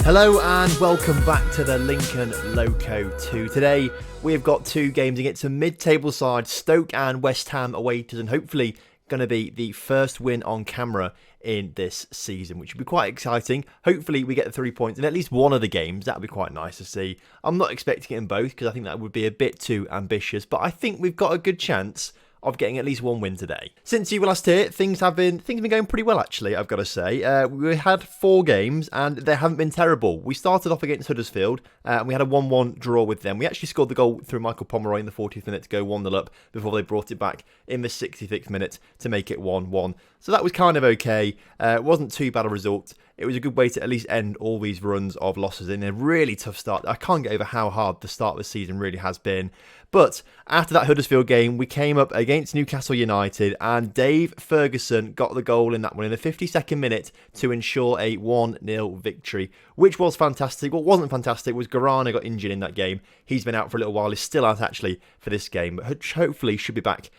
Hello and welcome back to the Lincoln Loco 2. Today we've got two games against a mid-table side, Stoke and West Ham awaiters, and hopefully going to be the first win on camera in this season, which would be quite exciting. Hopefully we get the 3 points in at least one of the games. That would be quite nice to see. I'm not expecting it in both because I think that would be a bit too ambitious, but I think we've got a good chance of getting at least one win today. Since you were last here, things have been going pretty well, actually, I've got to say. We had 4 games and they haven't been terrible. We started off against Huddersfield and we had a 1-1 draw with them. We actually scored the goal through Michael Pomeroy in the 40th minute to go 1-0 up before they brought it back in the 66th minute to make it 1-1. So that was kind of okay. It wasn't too bad a result. It was a good way to at least end all these runs of losses in a really tough start. I can't get over how hard the start of the season really has been. But after that Huddersfield game, we came up against Newcastle United and Dave Ferguson got the goal in that one in the 52nd minute to ensure a 1-0 victory, which was fantastic. What wasn't fantastic was Garana got injured in that game. He's been out for a little while. He's still out actually for this game, but hopefully should be back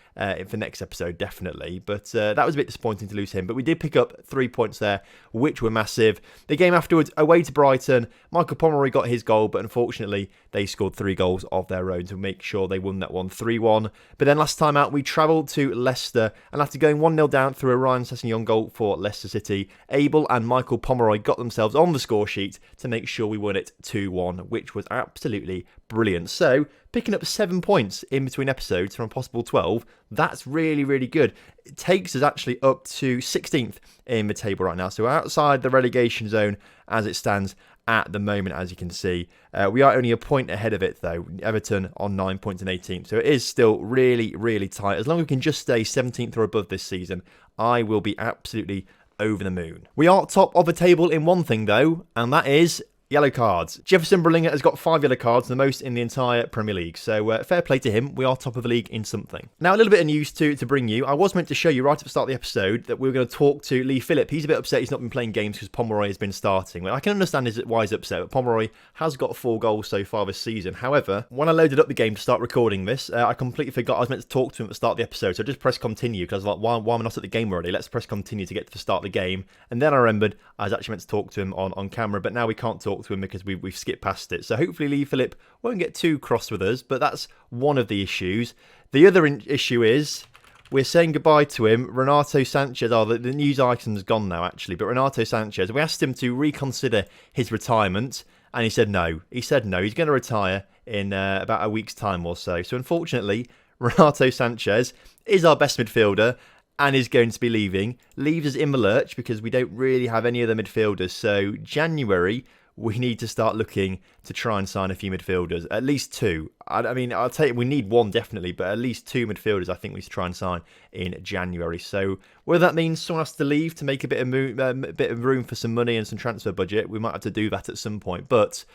for next episode, definitely. But that was a bit disappointing to lose him. But we did pick up 3 points there, which were massive. The game afterwards, away to Brighton, Michael Pomeroy got his goal, but unfortunately they scored 3 goals of their own to make sure they won that one 3-1. But then last time out, we travelled to Leicester, and after going 1-0 down through a Ryan Sessegnon goal for Leicester City, Abel and Michael Pomeroy got themselves on the score sheet to make sure we won it 2-1, which was absolutely brilliant. So, picking up 7 points in between episodes from a possible 12, that's really, really good. It takes us actually up to 16th in the table right now. So, we're outside the relegation zone as it stands at the moment, as you can see. We are only a point ahead of it, though. Everton on 9 points in 18th. So, it is still really, really tight. As long as we can just stay 17th or above this season, I will be absolutely over the moon. We are top of the table in one thing, though, and that is yellow cards. Jefferson Berlinger has got 5 yellow cards, the most in the entire Premier League. So fair play to him. We are top of the league in something. Now, a little bit of news to bring you. I was meant to show you right at the start of the episode that we were going to talk to Lee Phillip. He's a bit upset he's not been playing games because Pomeroy has been starting. Well, I can understand why he's upset, but Pomeroy has got 4 goals so far this season. However, when I loaded up the game to start recording this, I completely forgot I was meant to talk to him at the start of the episode. So I just pressed continue because I was like, why am I not at the game already? Let's press continue to get to the start of the game. And then I remembered I was actually meant to talk to him on camera, but now we can't talk to him because we've skipped past it. So hopefully Lee Phillip won't get too cross with us, but that's one of the issues. The other issue is we're saying goodbye to him. Renato Sanches, the news item's gone now actually, but Renato Sanches, we asked him to reconsider his retirement and he said no. He's going to retire in about a week's time or so. So unfortunately, Renato Sanches is our best midfielder and is going to be leaving. Leaves us in the lurch because we don't really have any other midfielders. So January, we need to start looking to try and sign a few midfielders. At least 2. I mean, I'll tell you, we need 1 definitely, but at least 2 midfielders I think we should try and sign in January. So whether that means someone has to leave to make a bit of room for some money and some transfer budget, we might have to do that at some point. But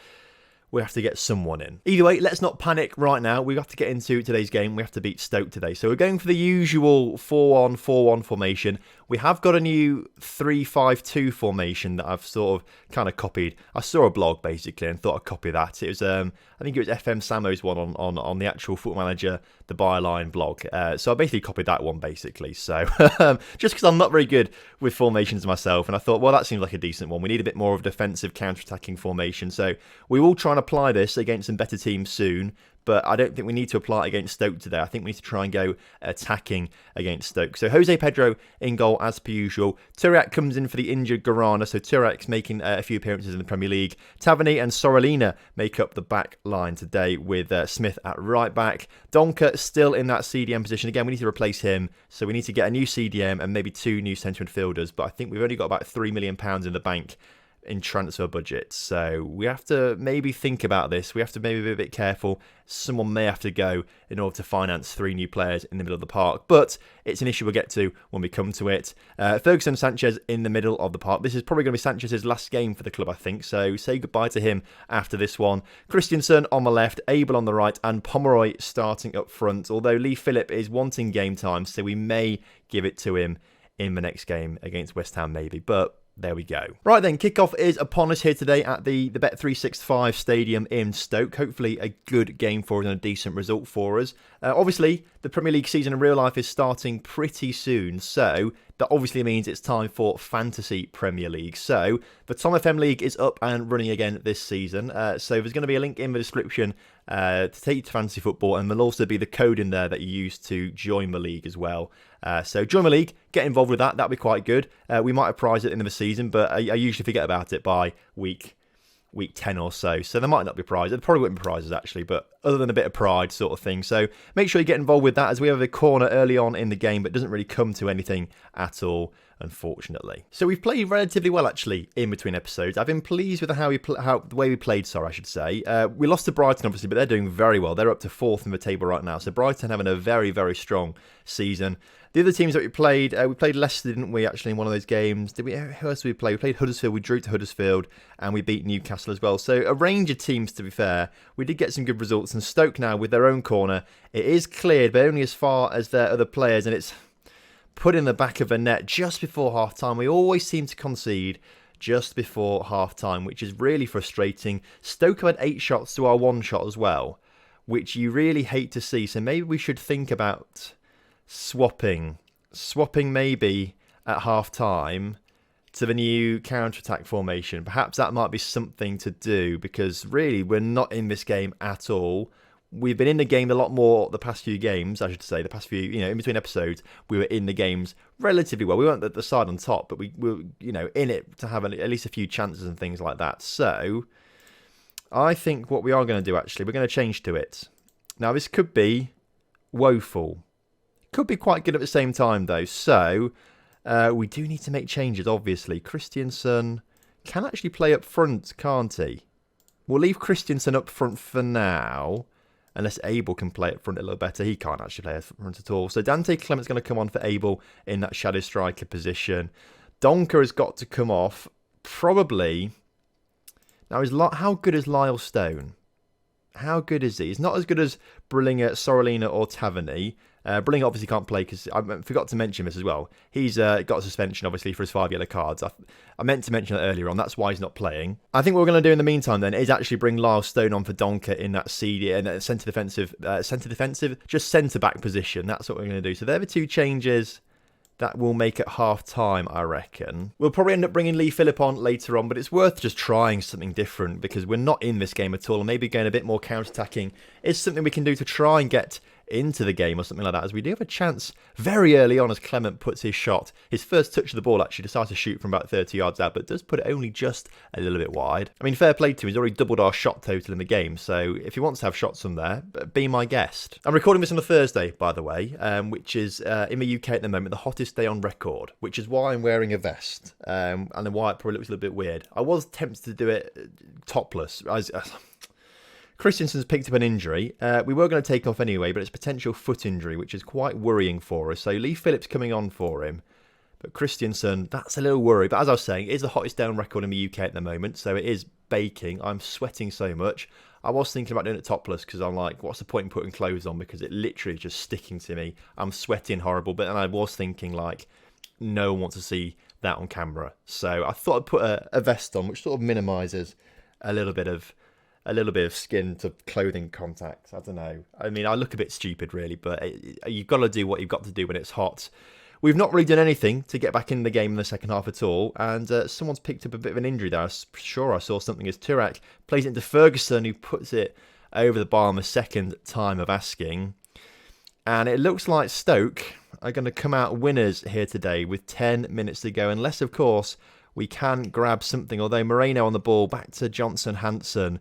we have to get someone in. Either way, let's not panic right now. We have to get into today's game. We have to beat Stoke today. So we're going for the usual 4-1-4-1 formation. We have got a new 3-5-2 formation that I've sort of kind of copied. I saw a blog basically and thought I'd copy that. It was I think it was FM Samo's one on the actual Football Manager, the Byline blog. So I basically copied that one basically. So just because I'm not very good with formations myself, and I thought, well, that seems like a decent one. We need a bit more of a defensive counter-attacking formation. So we will try and apply this against some better teams soon. But I don't think we need to apply it against Stoke today. I think we need to try and go attacking against Stoke. So Jose Pedro in goal as per usual. Turiak comes in for the injured Garana. So Turiak's making a few appearances in the Premier League. Taverny and Sorolina make up the back line today with Smith at right back. Donker still in that CDM position. Again, we need to replace him. So we need to get a new CDM and maybe 2 new centre midfielders. But I think we've only got about £3 million in the bank in transfer budget. So we have to maybe think about this. We have to maybe be a bit careful. Someone may have to go in order to finance 3 new players in the middle of the park, but it's an issue we'll get to when we come to it. Ferguson Sanchez in the middle of the park. This is probably going to be Sanchez's last game for the club, I think, so say goodbye to him after this one. Christensen on the left, Abel on the right, and Pomeroy starting up front, although Lee Phillip is wanting game time, so we may give it to him in the next game against West Ham maybe, but There we go. Right then, kickoff is upon us here today at the Bet365 Stadium in Stoke. Hopefully a good game for us and a decent result for us. Obviously, the Premier League season in real life is starting pretty soon, so that obviously means it's time for Fantasy Premier League. So the TomFM League is up and running again this season. So there's going to be a link in the description to take you to Fantasy Football, and there'll also be the code in there that you use to join the league as well. So join the league, get involved with that. That'd be quite good. We might have prized at the end of the season, but I usually forget about it by week 10 or so. So there might not be prizes. There probably wouldn't be prizes actually, but other than a bit of pride sort of thing. So make sure you get involved with that, as we have a corner early on in the game, but it doesn't really come to anything at all, unfortunately. So we've played relatively well actually in between episodes. I've been pleased with the way we played, I should say. We lost to Brighton obviously, but they're doing very well. They're up to 4th in the table right now. So Brighton having a very, very strong season. The other teams that we played Leicester, didn't we, actually, in one of those games? Who else did we play? We played Huddersfield, we drew to Huddersfield, and we beat Newcastle as well. So a range of teams, to be fair. We did get some good results, and Stoke now, with their own corner, it is cleared, but only as far as their other players, and it's put in the back of the net just before half-time. We always seem to concede just before half-time, which is really frustrating. Stoke had 8 shots to our 1 shot as well, which you really hate to see. So maybe we should think about swapping maybe at half-time to the new counter-attack formation. Perhaps that might be something to do, because really we're not in this game at all. We've been in the game a lot more the past few games, I should say. The past few, in between episodes, we were in the games relatively well. We weren't at the side on top, but we were, in it to have at least a few chances and things like that. So I think what we are going to do, actually, we're going to change to it. Now, this could be woeful. Could be quite good at the same time, though. So we do need to make changes, obviously. Christensen can actually play up front, can't he? We'll leave Christensen up front for now, unless Abel can play up front a little better. He can't actually play up front at all. So Dante Clement's going to come on for Abel in that shadow striker position. Donker has got to come off, probably. Now, how good is Lyle Stone? How good is he? He's not as good as Brillinger, Sorolina or Taverny. Brillinger obviously can't play, because I forgot to mention this as well. He's got a suspension, obviously, for his 5 yellow cards. I meant to mention that earlier on. That's why he's not playing. I think what we're going to do in the meantime, then, is actually bring Lyle Stone on for Donker in that CD and centre defensive, just centre-back position. That's what we're going to do. So they're the 2 changes that will make it half-time, I reckon. We'll probably end up bringing Lee Phillip on later on, but it's worth just trying something different, because we're not in this game at all, and maybe going a bit more counter-attacking is something we can do to try and get into the game or something like that, as we do have a chance very early on as Clement puts his shot. His first touch of the ball, actually, decides to shoot from about 30 yards out, but does put it only just a little bit wide. I mean, fair play to him. He's already doubled our shot total in the game, so if he wants to have shots from there, be my guest. I'm recording this on a Thursday, by the way, which is, in the UK at the moment, the hottest day on record, which is why I'm wearing a vest, and then why it probably looks a little bit weird. I was tempted to do it topless, Christensen's picked up an injury. We were going to take off anyway, but it's a potential foot injury, which is quite worrying for us. So Lee Phillips coming on for him. But Christensen, that's a little worry. But as I was saying, it is the hottest down record in the UK at the moment, so it is baking. I'm sweating so much. I was thinking about doing it topless, because I'm like, what's the point in putting clothes on? Because it literally is just sticking to me. I'm sweating horrible. But then I was thinking, like, no one wants to see that on camera. So I thought I'd put a vest on, which sort of minimises a little bit of skin to clothing contact. I don't know. I mean, I look a bit stupid, really, but you've got to do what you've got to do when it's hot. We've not really done anything to get back in the game in the second half at all, and someone's picked up a bit of an injury there. I'm sure I saw something as Turak plays it into Ferguson, who puts it over the bar on the second time of asking. And it looks like Stoke are going to come out winners here today with 10 minutes to go, unless, of course, we can grab something. Although Moreno on the ball, back to Johnson Hansen.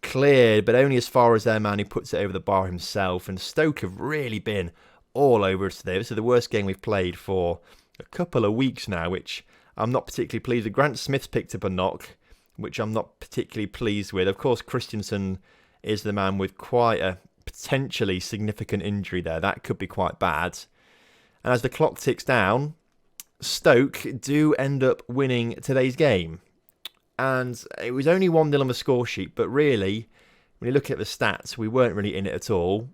Cleared, but only as far as their man who puts it over the bar himself. And Stoke have really been all over us today. This is the worst game we've played for a couple of weeks now, which I'm not particularly pleased with. Grant Smith's picked up a knock, which I'm not particularly pleased with. Of course, Christensen is the man with quite a potentially significant injury there. That could be quite bad. And as the clock ticks down, Stoke do end up winning today's game. And it was only 1-0 on the score sheet, but really, when you look at the stats, we weren't really in it at all,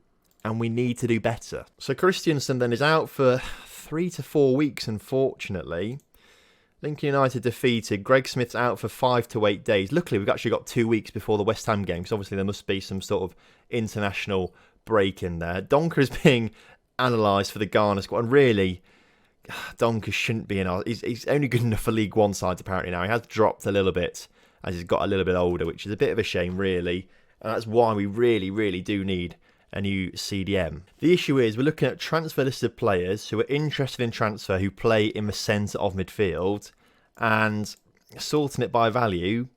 and we need to do better. So Christensen then is out for 3 to 4 weeks, unfortunately. Lincoln United defeated. Greg Smith's out for 5 to 8 days. Luckily, we've actually got 2 weeks before the West Ham game, so obviously there must be some sort of international break in there. Donker is being analysed for the Ghana squad, and really, Donker shouldn't be in. He's only good enough for League One sides apparently now. He has dropped a little bit as he's got a little bit older, which is a bit of a shame, really. And that's why we really, really do need a new CDM. The issue is we're looking at transfer listed players who are interested in transfer, who play in the centre of midfield, and sorting it by value.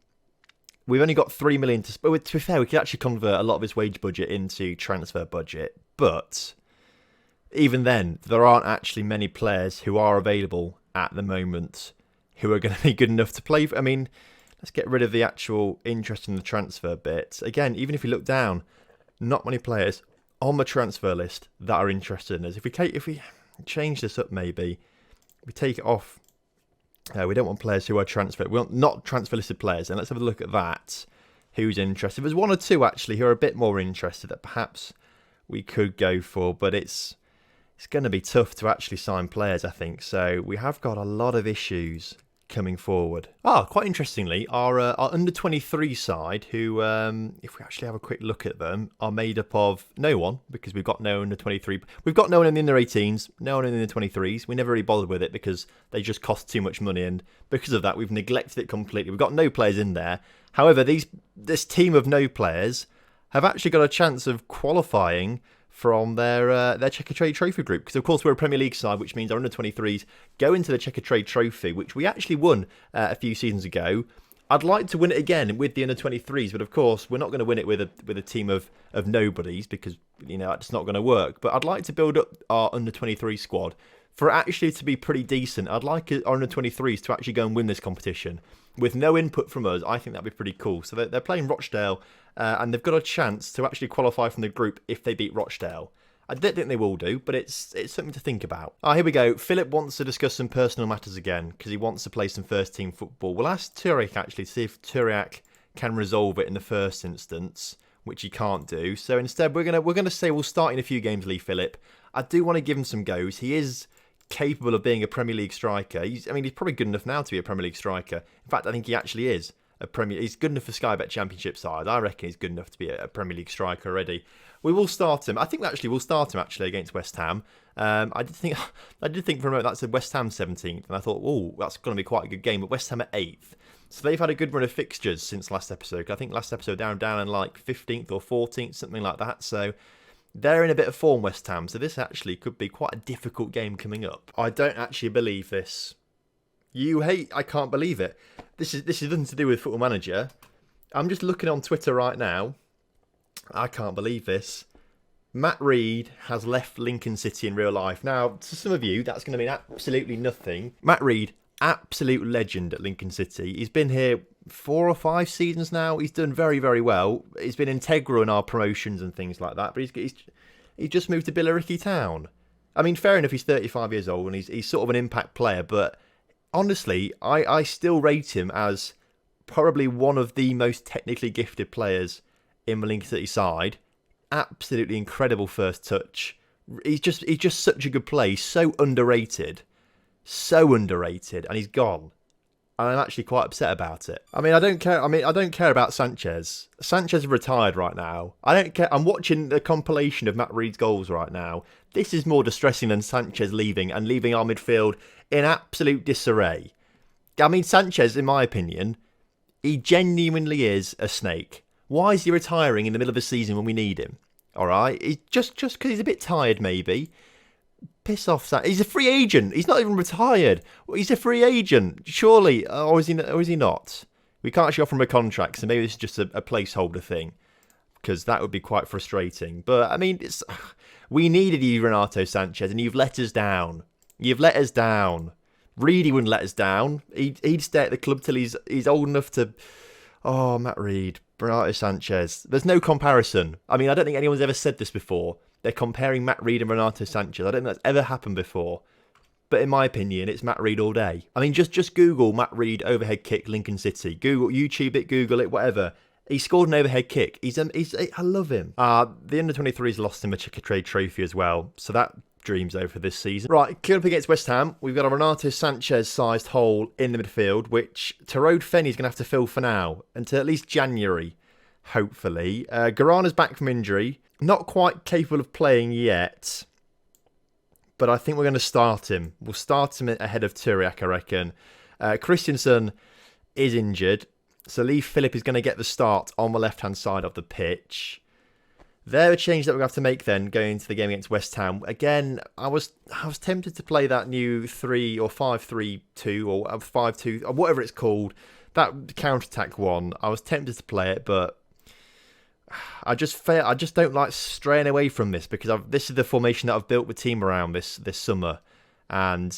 We've only got 3 million to spend. To be fair, we could actually convert a lot of his wage budget into transfer budget, but even then, there aren't actually many players who are available at the moment who are going to be good enough to play. I mean, let's get rid of the actual interest in the transfer bit. Again, even if you look down, not many players on the transfer list that are interested in us. If we change this up, maybe we take it off. We don't want players who are transfer. We want not transfer listed players. And let's have a look at that. Who's interested? There's 1 or 2 actually who are a bit more interested that perhaps we could go for, but it's going to be tough to actually sign players, I think. So we have got a lot of issues coming forward. Quite interestingly, our under-23 side, who, if we actually have a quick look at them, are made up of no one, because we've got no under-23. We've got no one in the under-18s, no one in the 23s. We never really bothered with it because they just cost too much money, and because of that, we've neglected it completely. We've got no players in there. However, this team of no players have actually got a chance of qualifying from their Checkatrade Trophy group. Because, of course, we're a Premier League side, which means our under-23s go into the Checkatrade Trophy, which we actually won a few seasons ago. I'd like to win it again with the under-23s, but, of course, we're not going to win it with a team of nobodies because, that's not going to work. But I'd like to build up our under-23 squad for it actually to be pretty decent. I'd like our under-23s to actually go and win this competition. With no input from us, I think that'd be pretty cool. So they're playing Rochdale, and they've got a chance to actually qualify from the group if they beat Rochdale. I don't think they will do, but it's something to think about. Here we go. Philip wants to discuss some personal matters again because he wants to play some first-team football. We'll ask Turiak actually to see if Turiak can resolve it in the first instance, which he can't do. So instead, we're gonna say we'll start in a few games, Lee Philip. I do want to give him some goes. He is capable of being a Premier League striker. He's probably good enough now to be a Premier League striker. In fact, I think he actually is he's good enough for Sky Bet Championship side. I reckon he's good enough to be a Premier League striker already. We will start him. I think we'll start him actually against West Ham. I did think for a moment that said West Ham 17th, and I thought, that's going to be quite a good game. But West Ham at 8th, so they've had a good run of fixtures since last episode. I think last episode down in like 15th or 14th, something like that. So they're in a bit of form, West Ham. So this actually could be quite a difficult game coming up. I don't actually believe this. I can't believe it. This is nothing to do with Football Manager. I'm just looking on Twitter right now. I can't believe this. Matt Reed has left Lincoln City in real life. Now, to some of you, that's going to mean absolutely nothing. Matt Reed, absolute legend at Lincoln City. He's been here 4 or 5 seasons now. He's done very, very well. He's been integral in our promotions and things like that. But he's just moved to Billericay Town. I mean, fair enough, he's 35 years old and he's sort of an impact player. But honestly, I still rate him as probably one of the most technically gifted players in the Lincoln City side. Absolutely incredible first touch. He's just such a good player. He's so underrated, and he's gone. And I'm actually quite upset about it. I don't care about Sanches. Sanches is retired right now. I don't care. I'm watching the compilation of Matt Reed's goals right now. This is more distressing than Sanches leaving our midfield in absolute disarray. Sanches, in my opinion, he genuinely is a snake. Why is he retiring in the middle of a season when we need him? All right, he's just because he's a bit tired, maybe. Piss off, Sam. He's a free agent. He's not even retired. He's a free agent, surely. Or is he not? We can't actually offer him a contract, so maybe this is just a placeholder thing, because that would be quite frustrating. But we needed you, Renato Sanches, and you've let us down. You've let us down. Reedy wouldn't let us down. He'd stay at the club till he's old enough to. Oh, Matt Reed, Renato Sanches. There's no comparison. I don't think anyone's ever said this before. They're comparing Matt Reed and Renato Sanches. I don't think that's ever happened before. But in my opinion, it's Matt Reed all day. Just Google Matt Reed overhead kick Lincoln City. Google, YouTube it, Google it, whatever. He scored an overhead kick. I love him. The under-23s lost him a Checkatrade Trophy as well. So that dreams over this season. Right, coming up against West Ham, we've got a Renato Sanches sized hole in the midfield, which Tyrone Fenney's going to have to fill for now until at least January, hopefully. Garana's back from injury, not quite capable of playing yet, but I think we're going to start him. We'll start him ahead of Turiak, I reckon. Christensen is injured, so Lee Phillip is going to get the start on the left-hand side of the pitch. They're a change that we're going to have to make then going into the game against West Ham. Again, I was tempted to play that new 3 or 5-3-2 or 5-2 or whatever it's called, that counter-attack one. I was tempted to play it, but I just don't like straying away from this because this is the formation that I've built the team around this summer, and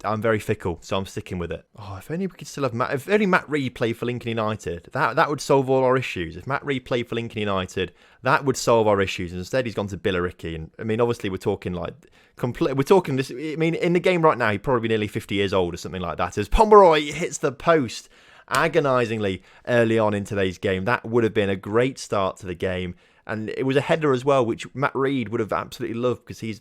I'm very fickle, so I'm sticking with it. Oh, if only we could still have if only Matt Reed played for Lincoln United, that would solve all our issues. If Matt Reed played for Lincoln United, that would solve our issues. And instead, he's gone to Billericay, and I mean, obviously, we're talking like We're talking this. I mean, in the game right now, he'd probably be nearly 50 years old or something like that. As Pomeroy hits the post agonisingly early on in today's game, that would have been a great start to the game. And it was a header as well, which Matt Reed would have absolutely loved because he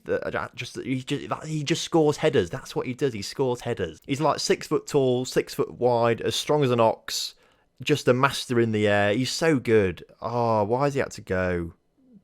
just scores headers. That's what he does. He scores headers. He's like 6 foot tall, 6 foot wide, as strong as an ox. Just a master in the air. He's so good. Oh, why has he had to go?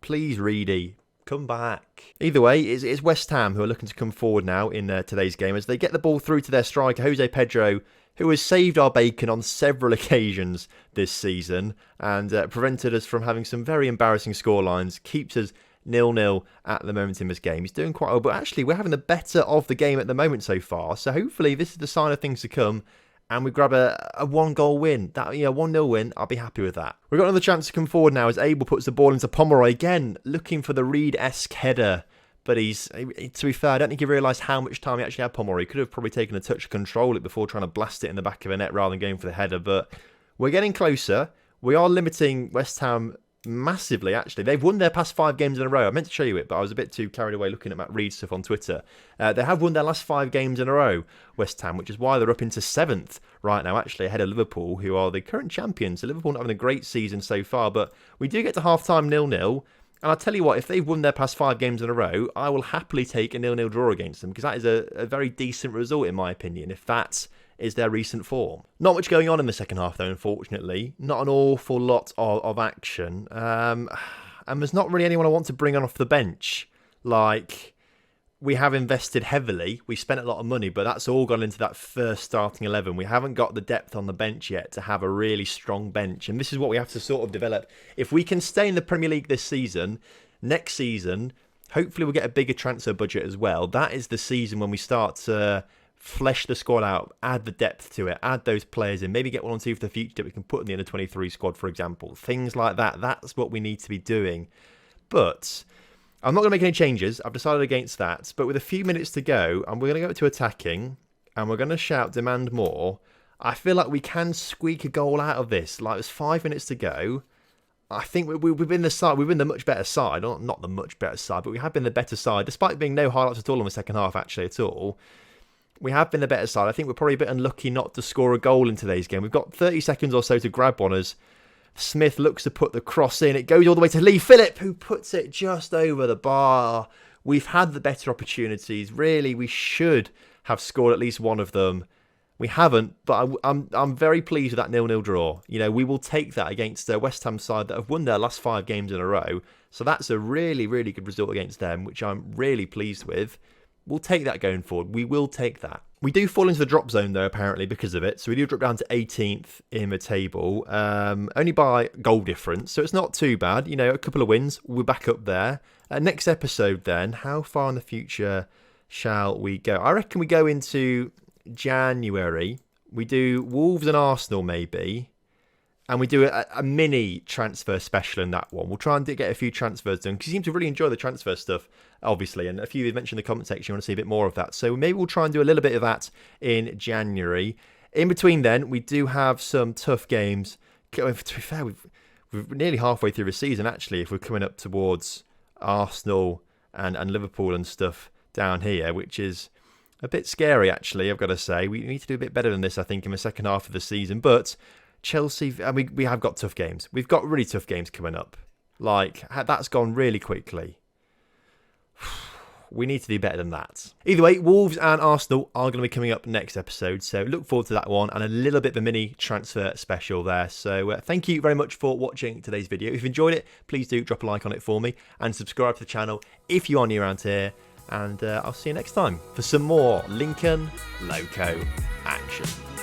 Please, Reedy, come back. Either way, it's West Ham who are looking to come forward now in today's game as they get the ball through to their striker, Jose Pedro, who has saved our bacon on several occasions this season and prevented us from having some very embarrassing scorelines, keeps us 0-0 at the moment in this game. He's doing quite well, but actually we're having the better of the game at the moment so far, so hopefully this is the sign of things to come and we grab a one-goal win. That 1-0 win, I'll be happy with that. We've got another chance to come forward now as Abel puts the ball into Pomeroy again, looking for the Reed-esque header. But to be fair, I don't think he realised how much time he actually had, Pomeroy. He could have probably taken a touch to control it before trying to blast it in the back of a net rather than going for the header. But we're getting closer. We are limiting West Ham massively, actually. They've won their past 5 games in a row. I meant to show you it, but I was a bit too carried away looking at Matt Reed stuff on Twitter. They have won their last 5 games in a row, West Ham, which is why they're up into 7th right now, actually, ahead of Liverpool, who are the current champions. So Liverpool not having a great season so far, but we do get to half-time 0-0. And I'll tell you what, if they've won their past 5 games in a row, I will happily take a 0-0 draw against them because that is a very decent result in my opinion, if that is their recent form. Not much going on in the second half though, unfortunately. Not an awful lot of action. And there's not really anyone I want to bring on off the bench. Like, we have invested heavily. We spent a lot of money, but that's all gone into that first starting 11. We haven't got the depth on the bench yet to have a really strong bench. And this is what we have to sort of develop. If we can stay in the Premier League this season, next season, hopefully we'll get a bigger transfer budget as well. That is the season when we start to flesh the squad out, add the depth to it, add those players in, maybe get 1 or 2 for the future that we can put in the under-23 squad, for example. Things like that. That's what we need to be doing. But I'm not going to make any changes. I've decided against that. But with a few minutes to go, and we're going to go to attacking, and we're going to shout, demand more. I feel like we can squeak a goal out of this. Like, there's 5 minutes to go. I think we've been the much better side. Not the much better side, but we have been the better side, despite being no highlights at all in the second half, actually, at all. We have been the better side. I think we're probably a bit unlucky not to score a goal in today's game. We've got 30 seconds or so to grab one as Smith looks to put the cross in. It goes all the way to Lee Phillip, who puts it just over the bar. We've had the better opportunities. Really, we should have scored at least one of them. We haven't, but I'm very pleased with that 0-0 draw. You know, we will take that against a West Ham side that have won their last 5 games in a row. So that's a really, really good result against them, which I'm really pleased with. We'll take that going forward. We will take that. We do fall into the drop zone, though, apparently, because of it. So we do drop down to 18th in the table, only by goal difference. So it's not too bad. You know, a couple of wins, we're back up there. Next episode, then, how far in the future shall we go? I reckon we go into January. We do Wolves and Arsenal, maybe. And we do a mini transfer special in that one. We'll try and get a few transfers done because you seem to really enjoy the transfer stuff, obviously. And a few of you mentioned in the comment section you want to see a bit more of that. So maybe we'll try and do a little bit of that in January. In between then, we do have some tough games. To be fair, we're nearly halfway through the season, actually, if we're coming up towards Arsenal and Liverpool and stuff down here, which is a bit scary, actually, I've got to say. We need to do a bit better than this, I think, in the second half of the season. But Chelsea, we have got tough games. We've got really tough games coming up. Like, that's gone really quickly. we need to do better than that. Either way, Wolves and Arsenal are going to be coming up next episode, so look forward to that one and a little bit of a mini transfer special there. So thank you very much for watching today's video. If you enjoyed it, please do drop a like on it for me and subscribe to the channel if you are new around here. And I'll see you next time for some more Lincoln Loco action.